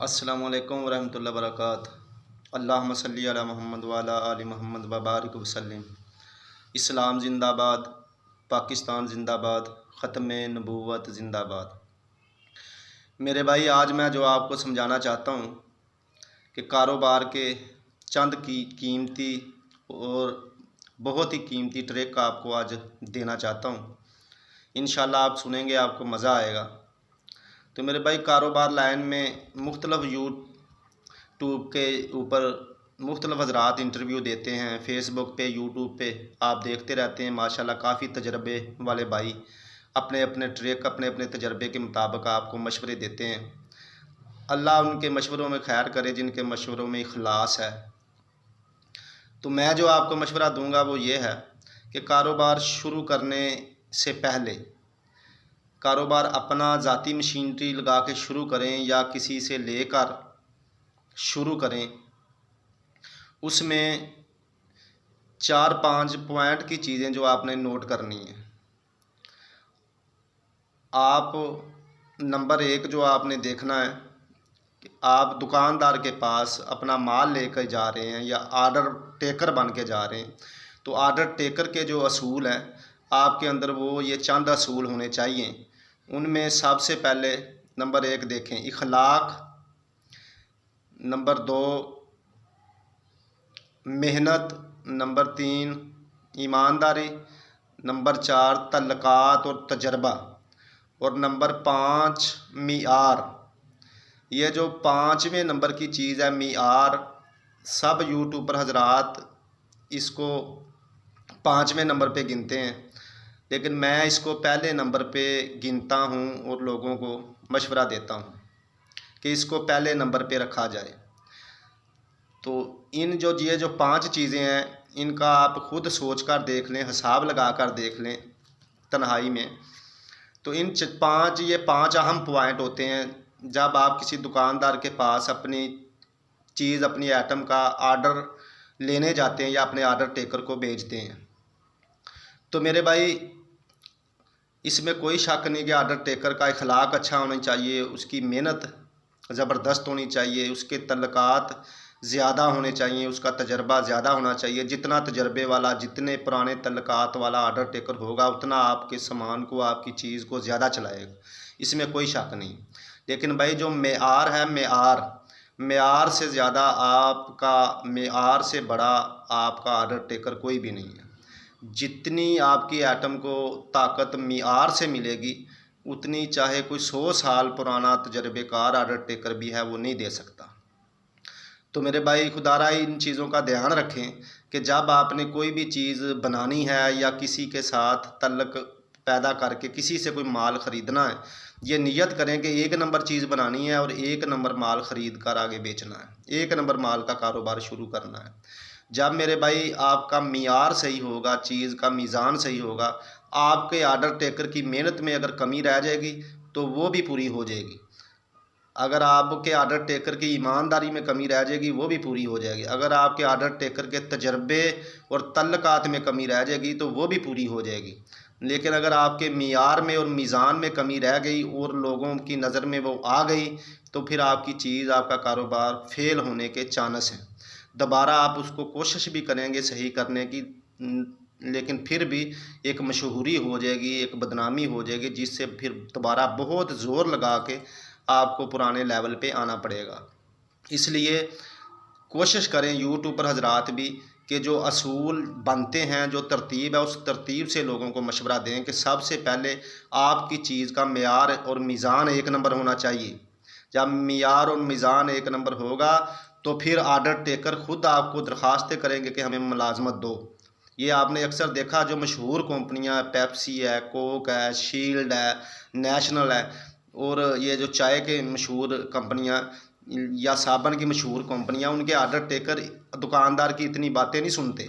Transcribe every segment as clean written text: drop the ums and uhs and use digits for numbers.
अस्सलामु अलैकुम वरहमतुल्लाहि वबरकातुहू। अल्लाहुम्मा सल्ली अला मुहम्मद व अला आलि मुहम्मद व बारिक वसल्लिम। इस्लाम ज़िंदाबाद, पाकिस्तान ज़िंदाबाद, ख़त्म नबूवत ज़िंदाबाद। मेरे भाई, आज मैं जो आपको समझाना चाहता हूँ कि कारोबार के चंद की कीमती और बहुत ही कीमती ट्रिक आपको आज देना चाहता हूँ। इंशाल्लाह आप सुनेंगे, आपको मज़ा आएगा। तो मेरे भाई, कारोबार लाइन में मुख्तलिफ़ यूट्यूब के ऊपर मुख्तलिफ़ हज़रात इंटरव्यू देते हैं। फ़ेसबुक पे, यूट्यूब पे आप देखते रहते हैं। माशाल्लाह काफ़ी तजर्बे वाले भाई अपने अपने ट्रिक, अपने अपने तजर्बे के मुताबिक आपको मशवरे देते हैं। अल्लाह उनके मशवरों में खैर करे जिनके मशवरों में इखलास है। तो मैं जो आपको मशवरा दूंगा वो ये है कि कारोबार शुरू करने से पहले कारोबार अपना ज़ाती मशीनरी लगा के शुरू करें या किसी से लेकर शुरू करें, उसमें 4-5 पॉइंट की चीज़ें जो आपने नोट करनी है। आप नंबर 1 जो आपने देखना है कि आप दुकानदार के पास अपना माल लेकर जा रहे हैं या आर्डर टेकर बन के जा रहे हैं, तो आर्डर टेकर के जो असूल हैं आपके अंदर, वो ये चंद असूल होने चाहिए। उनमें सबसे पहले नंबर 1 देखें, इखलाक। नंबर 2 मेहनत। नंबर 3 ईमानदारी। नंबर 4 तल्लकात और तजर्बा। और नंबर 5 मियार। ये जो 5वें नंबर की चीज़ है मियार, सब यूट्यूबर हजरात इसको 5वें नंबर पे गिनते हैं, लेकिन मैं इसको पहले नंबर पे गिनता हूँ और लोगों को मशवरा देता हूँ कि इसको पहले नंबर पे रखा जाए। तो ये जो 5 चीज़ें हैं, इनका आप खुद सोच कर देख लें, हिसाब लगा कर देख लें तन्हाई में। तो ये 5 अहम पॉइंट होते हैं जब आप किसी दुकानदार के पास अपनी चीज़, अपनी आइटम का आर्डर लेने जाते हैं या अपने आर्डर टेकर को भेजते हैं। तो मेरे भाई, इसमें कोई शक नहीं कि आर्डर टेकर का इखलाक अच्छा होना चाहिए, उसकी मेहनत ज़बरदस्त होनी चाहिए, उसके तल्लकात ज़्यादा होने चाहिए, उसका तजर्बा ज़्यादा होना चाहिए। जितना तजर्बे वाला, जितने पुराने तल्लकात वाला आर्डर टेकर होगा, उतना आपके सामान को, आपकी चीज़ को ज़्यादा चलाएगा, इसमें कोई शक नहीं। लेकिन भाई, जो मेआर है, मेआर से ज़्यादा आपका, मेआर से बड़ा आपका आर्डर टेकर कोई भी नहीं है। जितनी आपकी आइटम को ताकत मियार से मिलेगी, उतनी चाहे कोई 100 साल पुराना तजर्बेकार आर्डर टेकर भी है, वो नहीं दे सकता। तो मेरे भाई, खुदारा इन चीज़ों का ध्यान रखें कि जब आपने कोई भी चीज़ बनानी है या किसी के साथ तल्लक पैदा करके किसी से कोई माल ख़रीदना है, ये नियत करें कि 1 नंबर चीज़ बनानी है और 1 नंबर माल ख़रीद कर आगे बेचना है, 1 नंबर माल का कारोबार शुरू करना है। जब मेरे भाई आपका मियार सही होगा, चीज़ का मीज़ान सही होगा, आपके आर्डर टेकर की मेहनत में अगर कमी रह जाएगी तो वो भी पूरी हो जाएगी। अगर आपके आर्डर टेकर की ईमानदारी में कमी रह जाएगी, वो भी पूरी हो जाएगी। अगर आपके आर्डर टेकर के तजर्बे और तल्लकात में कमी रह जाएगी तो वो भी पूरी हो जाएगी। लेकिन अगर आपके मियार में और मीज़ान में कमी रह गई और लोगों की नज़र में वो आ गई, तो फिर आपकी चीज़, आपका कारोबार फेल होने के चांस हैं। दोबारा आप उसको कोशिश भी करेंगे सही करने की, लेकिन फिर भी एक मशहूरी हो जाएगी, एक बदनामी हो जाएगी, जिससे फिर दोबारा बहुत ज़ोर लगा के आपको पुराने लेवल पे आना पड़ेगा। इसलिए कोशिश करें यूट्यूबर हजरात भी कि जो असूल बनते हैं, जो तरतीब है, उस तरतीब से लोगों को मशवरा दें कि सबसे पहले आपकी चीज़ का मेयार और मीज़ान 1 नंबर होना चाहिए। जब मेयार और मीज़ान 1 नंबर होगा तो फिर आर्डर टेकर खुद आपको दरख्वास्तें करेंगे कि हमें मुलाजमत दो। ये आपने अक्सर देखा, जो मशहूर कंपनियां, पेप्सी है, कोक है, शील्ड है, नेशनल है, और ये जो चाय के मशहूर कंपनियां या साबन की मशहूर कंपनियां, उनके आर्डर टेकर दुकानदार की इतनी बातें नहीं सुनते।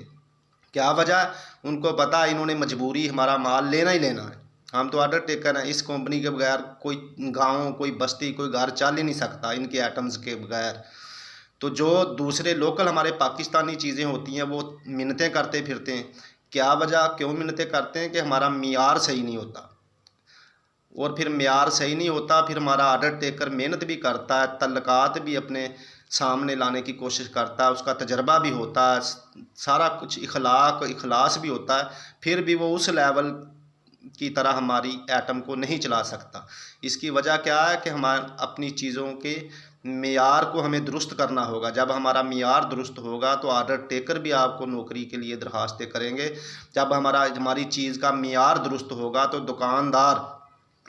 क्या वजह? उनको पता, इन्होंने मजबूरी हमारा माल लेना ही लेना है, हम तो आर्डर टेकर हैं, इस कंपनी के बगैर कोई गाँव, कोई बस्ती, कोई घर चल ही नहीं सकता इनके आइटम्स के बगैर। तो जो दूसरे लोकल हमारे पाकिस्तानी चीज़ें होती हैं, वो मिन्नतें करते फिरते हैं। क्या वजह, क्यों मिन्नतें करते हैं? कि हमारा मियार सही नहीं होता। और फिर मेयार सही नहीं होता, फिर हमारा आर्डर टेकर मेहनत भी करता है, तल्लुकात भी अपने सामने लाने की कोशिश करता है, उसका तजर्बा भी होता है, सारा कुछ इखलास भी होता है, फिर भी वो उस लेवल की तरह हमारी एटम को नहीं चला सकता। इसकी वजह क्या है कि हम अपनी चीज़ों के मेयार को हमें दुरुस्त करना होगा। जब हमारा मेयार दुरुस्त होगा तो आर्डर टेकर भी आपको नौकरी के लिए दरखास्तें करेंगे। जब हमारी चीज़ का मेयार दुरुस्त होगा तो दुकानदार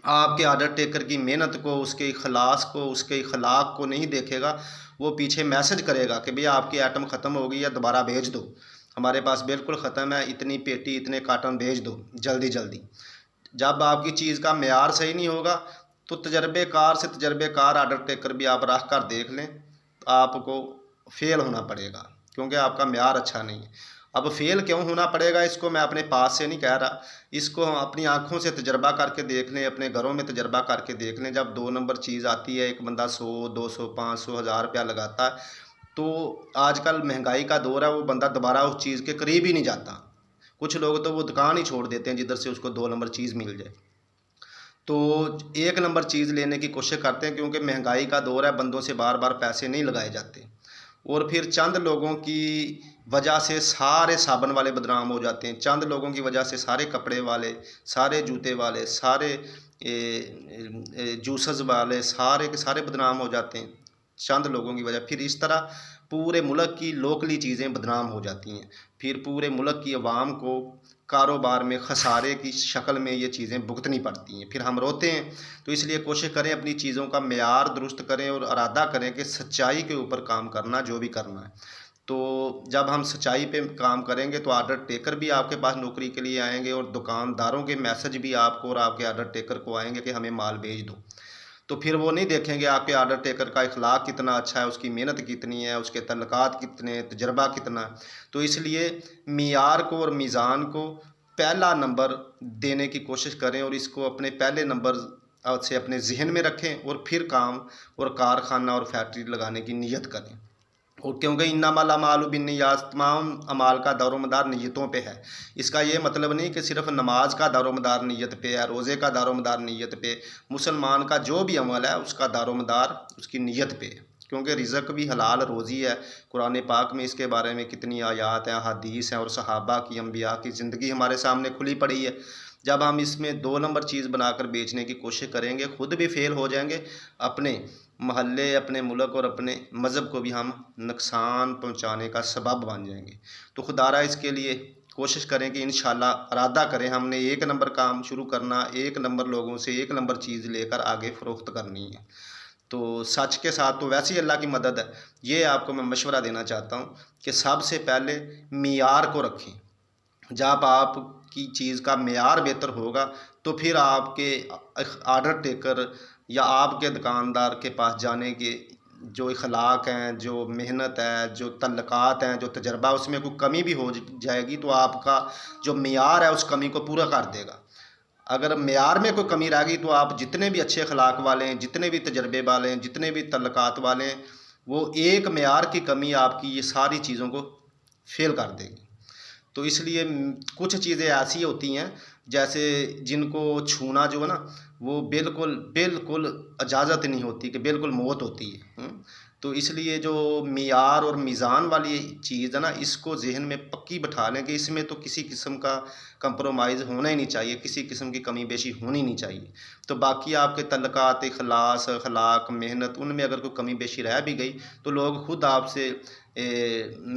आपके आर्डर टेकर की मेहनत को, उसके इखलास को, उसके इखलाक को नहीं देखेगा। वो पीछे मैसेज करेगा कि भैया आपकी आइटम ख़त्म हो गई या दोबारा भेज दो, हमारे पास बिल्कुल ख़त्म है, इतनी पेटी इतने कार्टन भेज दो जल्दी जल्दी। जब आपकी चीज़ का मेयार सही नहीं होगा तो तजर्बेकार से तजर्बेकार आर्डर टेकर भी आप रख कर देख लें, तो आपको फ़ेल होना पड़ेगा, क्योंकि आपका मेयार अच्छा नहीं है। अब फ़ेल क्यों होना पड़ेगा, इसको मैं अपने पास से नहीं कह रहा, इसको हम अपनी आँखों से तजर्बा करके देख लें, अपने घरों में तजर्बा करके देख लें। जब 2 नंबर चीज़ आती है, एक बंदा 100, 200, 500, 1000 रुपया लगाता है, तो आजकल महंगाई का दौर है, वो बंदा दोबारा उस चीज़ के करीब ही नहीं जाता। कुछ लोग तो वो दुकान ही छोड़ देते हैं जिधर से उसको 2 नंबर चीज़ मिल जाए, तो 1 नंबर चीज़ लेने की कोशिश करते हैं, क्योंकि महंगाई का दौर है, बंदों से बार बार पैसे नहीं लगाए जाते। और फिर चंद लोगों की वजह से सारे साबुन वाले बदनाम हो जाते हैं, चंद लोगों की वजह से सारे कपड़े वाले, सारे जूते वाले, सारे जूसस वाले, सारे के सारे बदनाम हो जाते हैं चंद लोगों की वजह। फिर इस तरह पूरे मुल्क की लोकली चीज़ें बदनाम हो जाती हैं, फिर पूरे मुल्क की आवाम को कारोबार में खसारे की शक्ल में ये चीज़ें भुगतनी पड़ती हैं, फिर हम रोते हैं। तो इसलिए कोशिश करें अपनी चीज़ों का मेयार दुरुस्त करें और इरादा करें कि सच्चाई के ऊपर काम करना, जो भी करना है। तो जब हम सच्चाई पे काम करेंगे तो आर्डर टेकर भी आपके पास नौकरी के लिए आएंगे, और दुकानदारों के मैसेज भी आपको और आपके आर्डर टेकर को आएंगे कि हमें माल भेज दो। तो फिर वो नहीं देखेंगे आपके आर्डर टेकर का इखलाक कितना अच्छा है, उसकी मेहनत कितनी है, उसके तल्लुकात कितने, तजर्बा कितना है। तो इसलिए मियार को और मीज़ान को पहला नंबर देने की कोशिश करें, और इसको अपने पहले नंबर से अपने जहन में रखें, और फिर काम और कारखाना और फैक्ट्री लगाने की नीयत करें। और क्योंकि इन्नमल अमालु बिन्नियात, तमाम अमाल का दारोमदार नीयतों पे है। इसका ये मतलब नहीं कि सिर्फ नमाज का दारोमदार नीयत पे है, रोज़े का दारोमदार नीयत पे। मुसलमान का जो भी अमल है उसका दारोमदार उसकी नीयत पे है, क्योंकि रिज़्क़ भी हलाल रोज़ी है। कुरान पाक में इसके बारे में कितनी आयात हैं, हदीस हैं, और सहाबा की, अम्बिया की ज़िंदगी हमारे सामने खुली पड़ी है। जब हम इसमें 2 नंबर चीज़ बनाकर बेचने की कोशिश करेंगे, खुद भी फेल हो जाएंगे, अपने महल्ले, अपने मुल्क और अपने मज़हब को भी हम नुकसान पहुंचाने का सबब बन जाएंगे। तो खुदारा इसके लिए कोशिश करें कि इंशाल्लाह इरादा करें, हमने 1 नंबर काम शुरू करना, 1 नंबर लोगों से 1 नंबर चीज़ लेकर आगे फ़रोख्त करनी है। तो सच के साथ तो वैसे ही अल्लाह की मदद है। ये आपको मैं मशवरा देना चाहता हूँ कि सबसे पहले मियार को रखें। जब आपकी चीज़ का मेयार बेहतर होगा तो फिर आपके आर्डर टेकर या आपके दुकानदार के पास जाने के जो इखलाक हैं, जो मेहनत है, जो तल्लुकात हैं, जो तजर्बा, उसमें कोई कमी भी हो जाएगी तो आपका जो मेयार है उस कमी को पूरा कर देगा। अगर मेयार में कोई कमी रह गई तो आप जितने भी अच्छे अखलाक वाले हैं, जितने भी तजर्बे वाले हैं, जितने भी तल्लुकात वाले हैं, वो एक मेयार की कमी आपकी ये सारी चीज़ों को फेल कर देगी। तो इसलिए कुछ चीज़ें ऐसी होती हैं जैसे जिनको छूना जो है ना, वो बिल्कुल बिल्कुल इजाज़त नहीं होती, कि बिल्कुल मौत होती है। तो इसलिए जो मियार और मीज़ान वाली चीज़ है ना, इसको जहन में पक्की बैठा लें कि इसमें तो किसी किस्म का कंप्रोमाइज़ होना ही नहीं चाहिए, किसी किस्म की कमी बेशी होनी नहीं चाहिए। तो बाकी आपके तल्लुकात, इखलास, अखलाक, मेहनत, उनमें अगर कोई कमी बेशी रह भी गई तो लोग खुद आपसे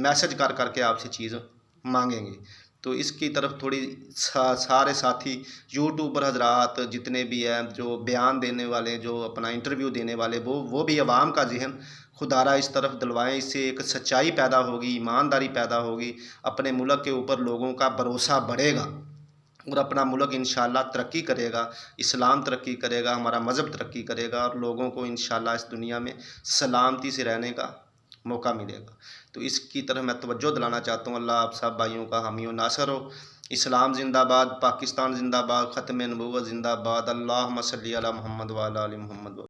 मैसेज कर करके आपसे चीज़ मांगेंगे। तो इसकी तरफ थोड़ी सारे साथी यूट्यूबर हजरात जितने भी हैं, जो बयान देने वाले, जो अपना इंटरव्यू देने वाले, वो भी अवाम का जहन खुदारा इस तरफ दिलवाएं। इससे एक सच्चाई पैदा होगी, ईमानदारी पैदा होगी, अपने मुल्क के ऊपर लोगों का भरोसा बढ़ेगा और अपना मुल्क इंशाल्लाह तरक्की करेगा, इस्लाम तरक्की करेगा, हमारा मज़हब तरक्की करेगा, और लोगों को इंशाल्लाह इस दुनिया में सलामती से रहने का मौका मिलेगा। तो इसकी तरफ मैं तवज्जो दिलाना चाहता हूँ। अल्लाह आप सब भाइयों का हामी व नासर हो। इस्लाम जिंदाबाद, पाकिस्तान जिंदाबाद, ख़त्म नबूवत जिंदाबाद। अल्लाहुम्मा सल्ली अला मुहम्मद व अला आलि मुहम्मद।